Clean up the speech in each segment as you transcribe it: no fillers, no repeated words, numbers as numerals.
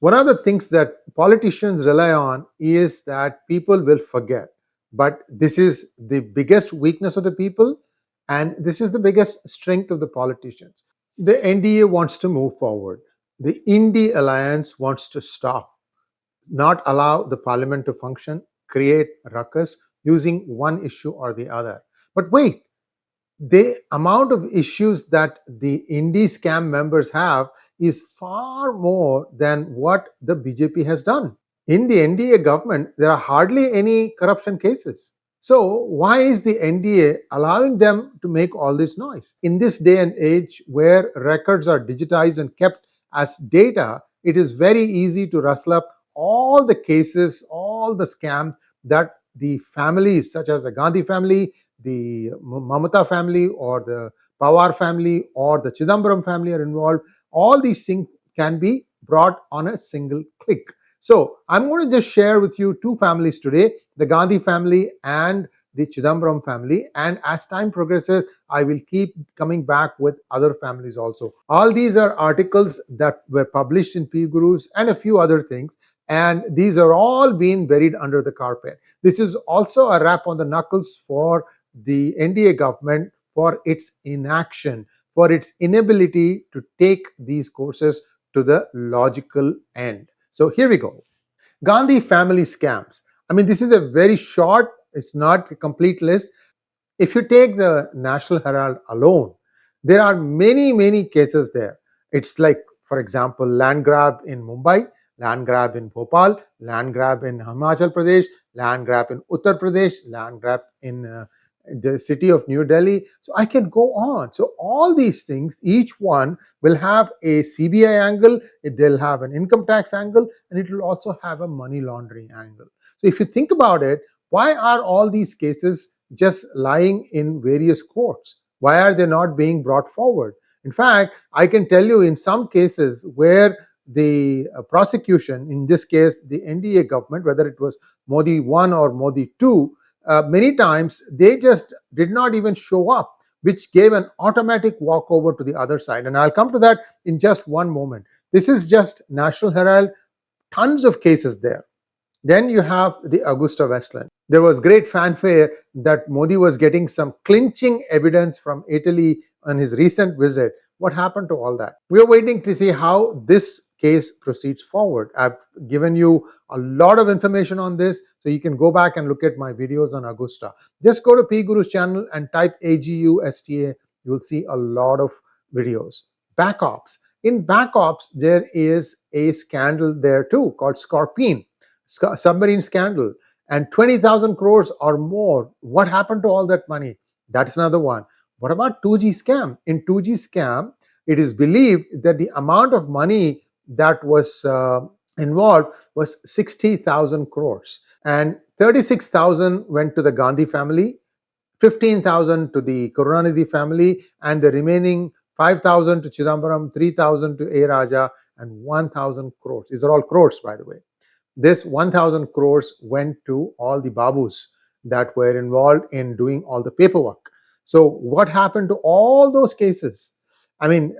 One of the things that politicians rely on is that people will forget. But this is the biggest weakness of the people, and this is the biggest strength of the politicians. The NDA wants to move forward. The Indie Alliance wants to stop, not allow the parliament to function, create ruckus using one issue or the other. But wait, the amount of issues that the indie scam members have is far more than what the BJP has done. In the NDA government, there are hardly any corruption cases. So, why is the NDA allowing them to make all this noise? In this day and age where records are digitized and kept as data, it is very easy to rustle up all the cases, all the scams that the families, such as the Gandhi family, the Mamata family, or the Pawar family, or the Chidambaram family are involved. All these things can be brought on a single click. So I'm going to just share with you two families today, the Gandhi family and the Chidambaram family. And as time progresses, I will keep coming back with other families also. All these are articles that were published in PGurus and a few other things. And these are all being buried under the carpet. This is also a rap on the knuckles for the NDA government for its inaction, for its inability to take these courses to the logical end. So here we go. Gandhi family scams. I mean, this is a very short, it's not a complete list. If you take the National Herald alone, there are many, many cases there. It's like, for example, land grab in Mumbai, land grab in Bhopal, land grab in Himachal Pradesh, land grab in Uttar Pradesh, land grab in the city of New Delhi. So I can go on. So all these things, each one will have a CBI angle, they'll have an income tax angle, and it will also have a money laundering angle. So if you think about it, why are all these cases just lying in various courts? Why are they not being brought forward? In fact, I can tell you in some cases where the prosecution, in this case the NDA government, whether it was Modi 1 or Modi 2, many times they just did not even show up, which gave an automatic walkover to the other side. And I'll come to that in just one moment. This is just National Herald, tons of cases there. Then you have the Augusta Westland. There was great fanfare that Modi was getting some clinching evidence from Italy on his recent visit. What happened to all that? We are waiting to see how this case proceeds forward. I've given you a lot of information on this, so you can go back and look at my videos on Augusta. Just go to PGurus channel and type AGUSTA. You will see a lot of videos. Backups. In backups, there is a scandal there too called Scorpion submarine scandal, and 20,000 crores or more. What happened to all that money? That's another one. What about 2G scam? In 2G scam, it is believed that the amount of money that was involved was 60,000 crores, and 36,000 went to the Gandhi family, 15,000 to the Karunanidhi family, and the remaining 5,000 to Chidambaram, 3,000 to A. Raja, and 1,000 crores. These are all crores, by the way. This 1,000 crores went to all the babus that were involved in doing all the paperwork. So what happened to all those cases? I mean,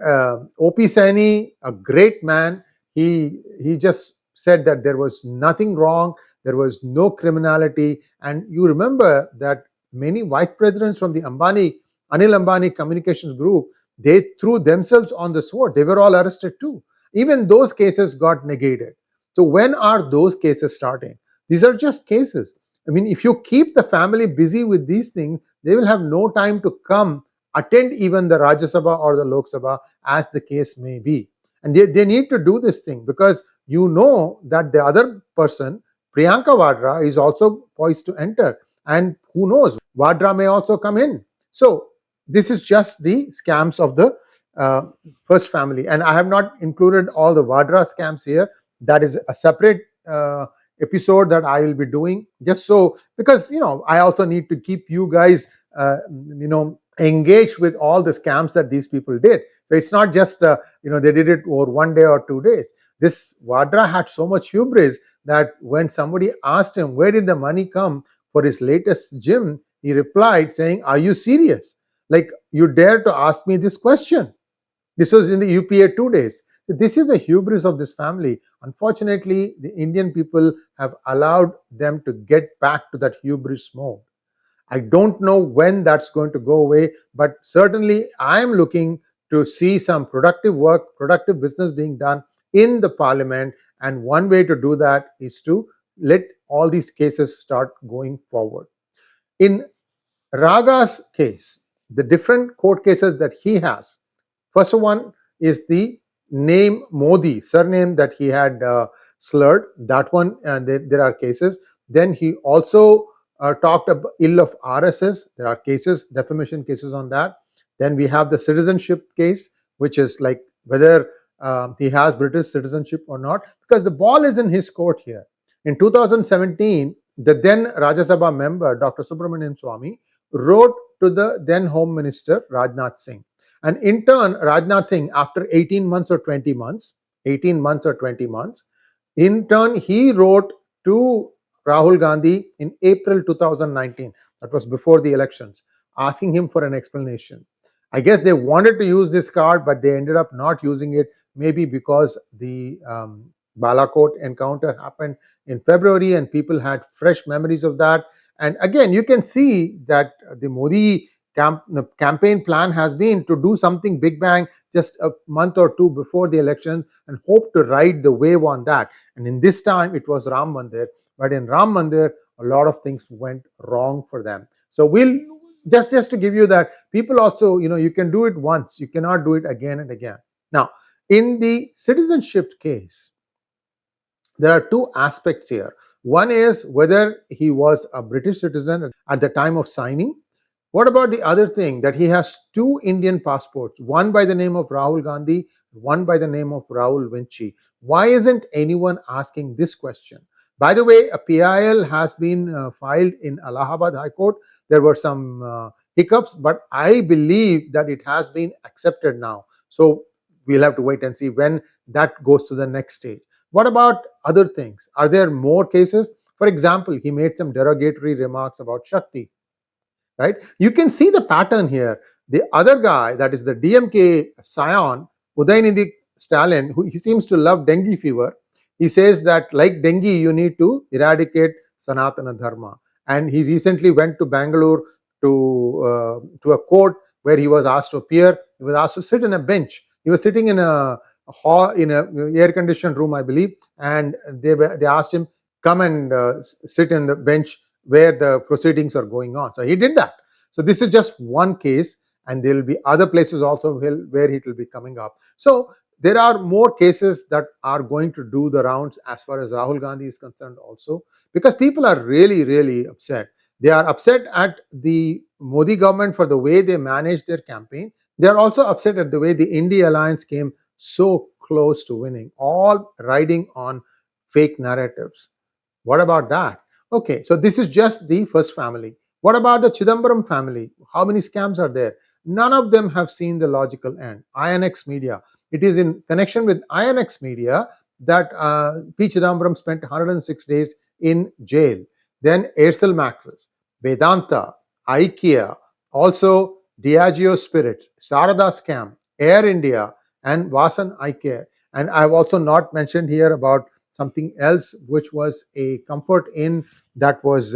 OP Saini, a great man, he just said that there was nothing wrong, there was no criminality. And you remember that many vice presidents from the Anil Ambani Communications Group, they threw themselves on the sword. They were all arrested too. Even those cases got negated. So when are those cases starting? These are just cases. I mean, if you keep the family busy with these things, they will have no time to come attend even the Rajya Sabha or the Lok Sabha, as the case may be. And they need to do this thing because you know that the other person, Priyanka Vadra, is also poised to enter. And who knows, Vadra may also come in. So this is just the scams of the first family. And I have not included all the Vadra scams here. That is a separate episode that I will be doing, just so, because I also need to keep you guys engaged with all the scams that these people did. So it's not just they did it over 1 day or 2 days. This Vadra had so much hubris that when somebody asked him where did the money come for his latest gym, he replied saying, "Are you serious? Like, you dare to ask me this question?" This was in the UPA 2 days. This is the hubris of this family. Unfortunately, the Indian people have allowed them to get back to that hubris mode. I don't know when that's going to go away, but certainly I am looking to see some productive work, productive business being done in the parliament. And one way to do that is to let all these cases start going forward. In Raga's case, the different court cases that he has, first one is the name Modi, surname that he had slurred. That one, there are cases. Then he also talked ill of RSS. There are cases, defamation cases on that. Then we have the citizenship case, which is like whether he has British citizenship or not, because the ball is in his court here. In 2017, the then Rajya Sabha member, Dr. Subramanian Swamy, wrote to the then Home Minister, Rajnath Singh. And in turn, Rajnath Singh, after 18 months or 20 months, 18 months or 20 months, in turn, he wrote to Rahul Gandhi in April 2019, that was before the elections, asking him for an explanation. I guess they wanted to use this card, but they ended up not using it, maybe because the Balakot encounter happened in February and people had fresh memories of that. And again, you can see that the Modi the campaign plan has been to do something big bang just a month or two before the election and hope to ride the wave on that. And in this time, it was Ram Mandir. But in Ram Mandir, a lot of things went wrong for them. So we'll just to give you that, people also, you can do it once, you cannot do it again and again. Now, in the citizenship case, there are two aspects here. One is whether he was a British citizen at the time of signing. What about the other thing, that he has two Indian passports, one by the name of Rahul Gandhi, one by the name of Rahul 𝗤𝗂𝘁? Why isn't anyone asking this question? By the way, a PIL has been filed in Allahabad High Court. There were some hiccups, but I believe that it has been accepted now. So we'll have to wait and see when that goes to the next stage. What about other things? Are there more cases? For example, he made some derogatory remarks about Shakti, right? You can see the pattern here. The other guy, that is the DMK scion, Udayanidhi Stalin, who he seems to love dengue fever. He says that like dengue, you need to eradicate Sanatana Dharma. And he recently went to Bangalore to a court where he was asked to appear. He was asked to sit in a bench. He was sitting in a hall, in a air conditioned room, I believe, and they asked him, come and sit in the bench where the proceedings are going on. So he did that. So this is just one case, and there will be other places also where it will be coming up. So there are more cases that are going to do the rounds as far as Rahul Gandhi is concerned also, because people are really, really upset. They are upset at the Modi government for the way they managed their campaign. They are also upset at the way the India alliance came so close to winning, all riding on fake narratives. What about that? Okay, so this is just the first family. What about the Chidambaram family? How many scams are there? None of them have seen the logical end. INX Media. It is in connection with INX Media that P. Chidambaram spent 106 days in jail. Then Aircel Maxis, Vedanta, IKEA, also Diageo Spirits, Sarada Scam, Air India, and Vasan Eye Care. And I've also not mentioned here about something else, which was a comfort inn that was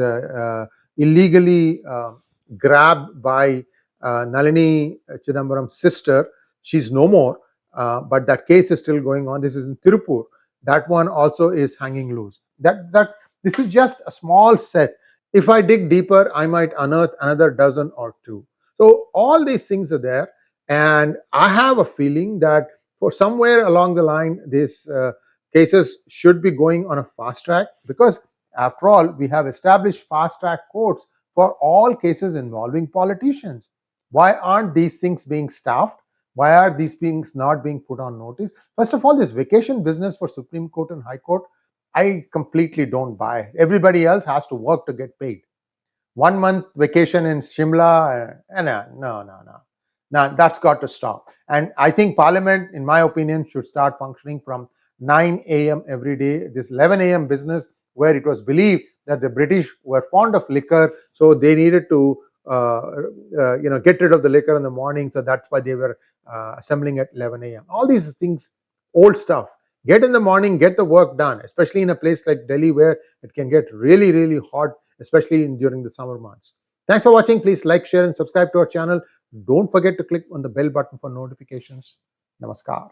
illegally grabbed by Nalini Chidambaram's sister. She's no more, but that case is still going on. This is in Tirupur. That one also is hanging loose. This is just a small set. If I dig deeper, I might unearth another dozen or two. So all these things are there, and I have a feeling that for somewhere along the line, these cases should be going on a fast track, because after all, we have established fast track courts for all cases involving politicians. Why aren't these things being staffed? Why are these things not being put on notice? First of all, this vacation business for Supreme Court and High Court, I completely don't buy it. Everybody else has to work to get paid. 1 month vacation in Shimla, no. Now that's got to stop. And I think Parliament, in my opinion, should start functioning from 9 a.m. every day. This 11 a.m. business, where it was believed that the British were fond of liquor, so they needed to get rid of the liquor in the morning. So that's why they were assembling at 11 a.m. All these things old stuff. Get in the morning, get the work done, especially in a place like Delhi where it can get really, really hot, especially during the summer months. Thanks for watching. Please like, share, and subscribe to our channel. Don't forget to click on the bell button for notifications. Namaskar.